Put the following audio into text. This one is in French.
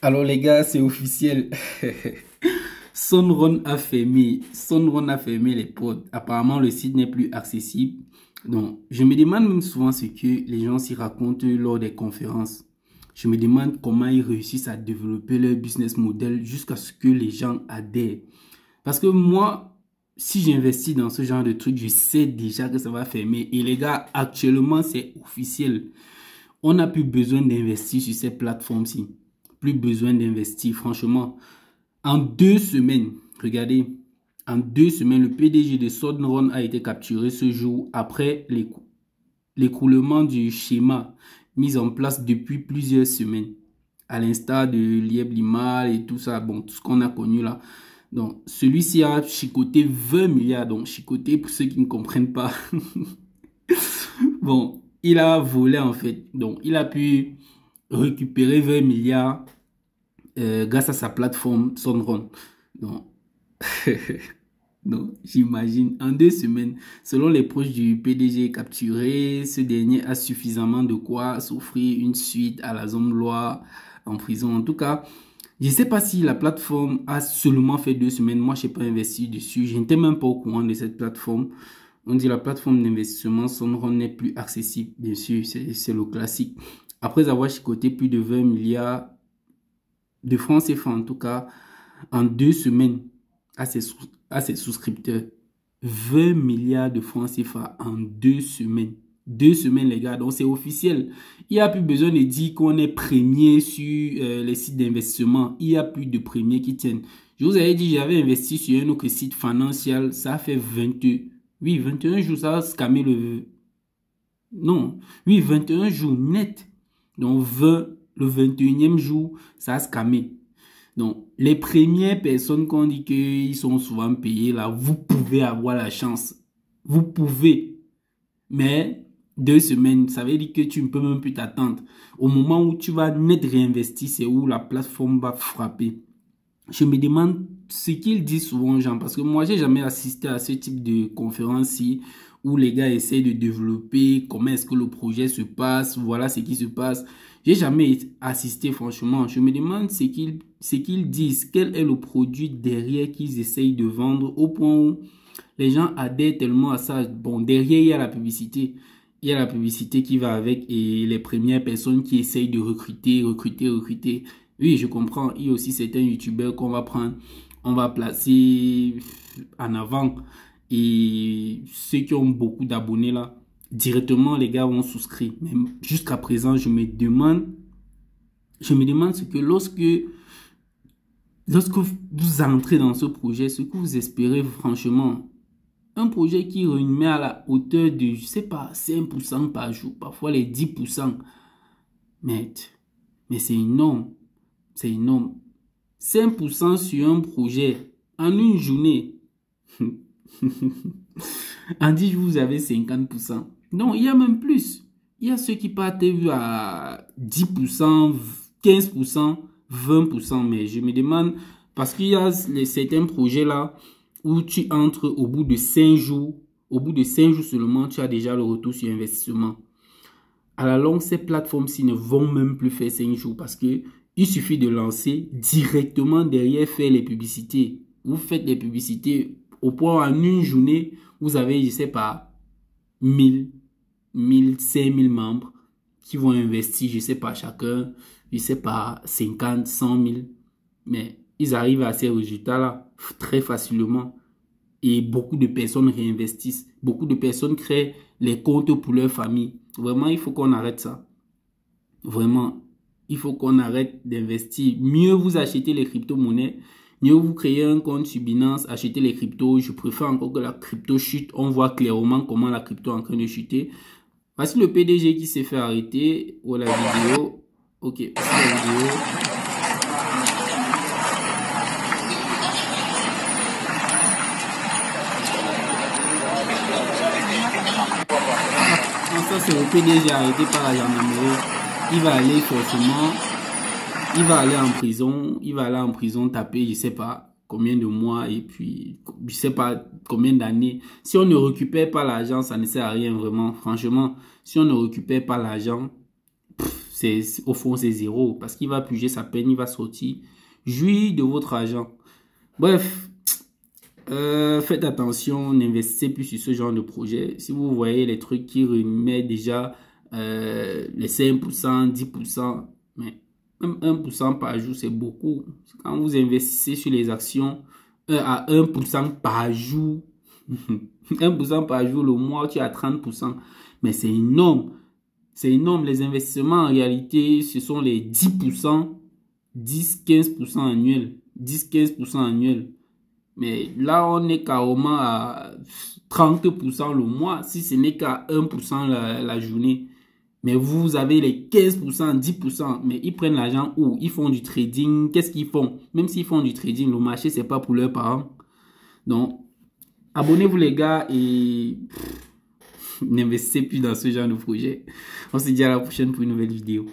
Alors les gars, c'est officiel. Sunrun a fermé. Sunrun a fermé les portes. Apparemment, le site n'est plus accessible. Donc, je me demande même souvent ce que les gens s'y racontent lors des conférences. Je me demande comment ils réussissent à développer leur business model jusqu'à ce que les gens adhèrent. Parce que moi, si j'investis dans ce genre de truc, je sais déjà que ça va fermer. Et les gars, actuellement, c'est officiel. On n'a plus besoin d'investir sur ces plateformes-ci. Plus besoin d'investir, franchement. En 2 semaines, regardez, en 2 semaines, le PDG de Sunrun a été capturé ce jour après l'écroulement du schéma mis en place depuis plusieurs semaines. À l'instar de Lieb Limal et tout ça, bon, tout ce qu'on a connu là. Donc, celui-ci a chicoté 20 milliards. Donc, chicoté, pour ceux qui ne comprennent pas. Bon, il a volé en fait. Donc, il a pu récupérer 20 milliards grâce à sa plateforme Sunrun. Donc, donc j'imagine, en 2 semaines, selon les proches du PDG capturé, ce dernier a suffisamment de quoi s'offrir une suite à la zone Loire en prison. En tout cas, je ne sais pas si la plateforme a seulement fait 2 semaines. Moi, je n'ai pas investi dessus. Je n'étais même pas au courant de cette plateforme. On dit la plateforme d'investissement Sunrun n'est plus accessible. Bien sûr, c'est le classique. Après avoir chicoté plus de 20 milliards de francs CFA, en tout cas, en 2 semaines à ses souscripteurs. 20 milliards de francs CFA en 2 semaines. 2 semaines, les gars. Donc, c'est officiel. Il n'y a plus besoin de dire qu'on est premier sur les sites d'investissement. Il n'y a plus de premiers qui tiennent. Je vous avais dit, j'avais investi sur un autre site financier. Ça fait 21 jours. Ça a scammé le... Non. Oui, 21 jours net. Donc, le 21e jour, ça a scammé. Donc, les premières personnes qu'on dit qu'ils sont souvent payés, là, vous pouvez avoir la chance. Vous pouvez. Mais 2 semaines, ça veut dire que tu ne peux même plus t'attendre. Au moment où tu vas net réinvestir, c'est où la plateforme va frapper. Je me demande ce qu'ils disent souvent aux gens, parce que moi, j'ai jamais assisté à ce type de conférence-ci où les gars essayent de développer comment est-ce que le projet se passe, voilà ce qui se passe. J'ai jamais assisté, franchement. Je me demande ce qu'ils disent, quel est le produit derrière qu'ils essayent de vendre au point où les gens adhèrent tellement à ça. Bon, derrière, il y a la publicité. Il y a la publicité qui va avec et les premières personnes qui essayent de recruter. Oui, je comprends. Il y a aussi certains youtubeurs qu'on va prendre, on va placer en avant. Et ceux qui ont beaucoup d'abonnés là, directement les gars vont souscrire. Mais jusqu'à présent, je me demande ce que lorsque vous entrez dans ce projet, ce que vous espérez franchement, un projet qui remet à la hauteur de, je sais pas, 5% par jour, parfois les 10%. Mais c'est énorme. C'est énorme. 5% sur un projet en une journée. En 10 jours, vous avez 50%. Non, il y a même plus. Il y a ceux qui partent à 10%, 15%, 20%. Mais je me demande, parce qu'il y a certains projets là où tu entres au bout de 5 jours. Au bout de 5 jours seulement, tu as déjà le retour sur investissement. À la longue, ces plateformes-ci ne vont même plus faire 5 jours parce que il suffit de lancer directement derrière faire les publicités. Vous faites les publicités au point en une journée, vous avez, je sais pas, 1000, 5000 membres qui vont investir, je sais pas, chacun, je sais pas, 50, 100 000. Mais ils arrivent à ces résultats-là très facilement. Et beaucoup de personnes réinvestissent. Beaucoup de personnes créent les comptes pour leur famille. Vraiment, il faut qu'on arrête ça. Vraiment, il faut qu'on arrête d'investir. Mieux vous achetez les crypto-monnaies, mieux vous créez un compte sur Binance, achetez les cryptos. Je préfère encore que la crypto chute. On voit clairement comment la crypto est en train de chuter. Voici le PDG qui s'est fait arrêter. Ou la vidéo. Ok, voici la vidéo. Ça, c'est le PDG arrêté par la gendarmerie. Il va aller forcément, il va aller en prison, taper, je sais pas combien de mois et puis, je sais pas combien d'années. Si on ne récupère pas l'argent, ça ne sert à rien vraiment. Franchement, si on ne récupère pas l'argent, au fond, c'est zéro. Parce qu'il va puger sa peine, il va sortir. Jouir de votre argent. Bref, faites attention, n'investissez plus sur ce genre de projet. Si vous voyez les trucs qui remettent déjà les 5%, 10%, mais même 1% par jour, c'est beaucoup. Quand vous investissez sur les actions, à 1% par jour, 1% par jour, le mois, tu as 30%. Mais c'est énorme. C'est énorme. Les investissements, en réalité, ce sont les 10%, 10-15% annuels. 10-15% annuels. Mais là, on est carrément à 30% le mois, si ce n'est qu'à 1% la journée. Mais vous avez les 15%, 10%. Mais ils prennent l'argent où? Ils font du trading. Qu'est-ce qu'ils font? Même s'ils font du trading, le marché, c'est pas pour leurs parents. Donc, abonnez-vous les gars et n'investissez plus dans ce genre de projet. On se dit à la prochaine pour une nouvelle vidéo.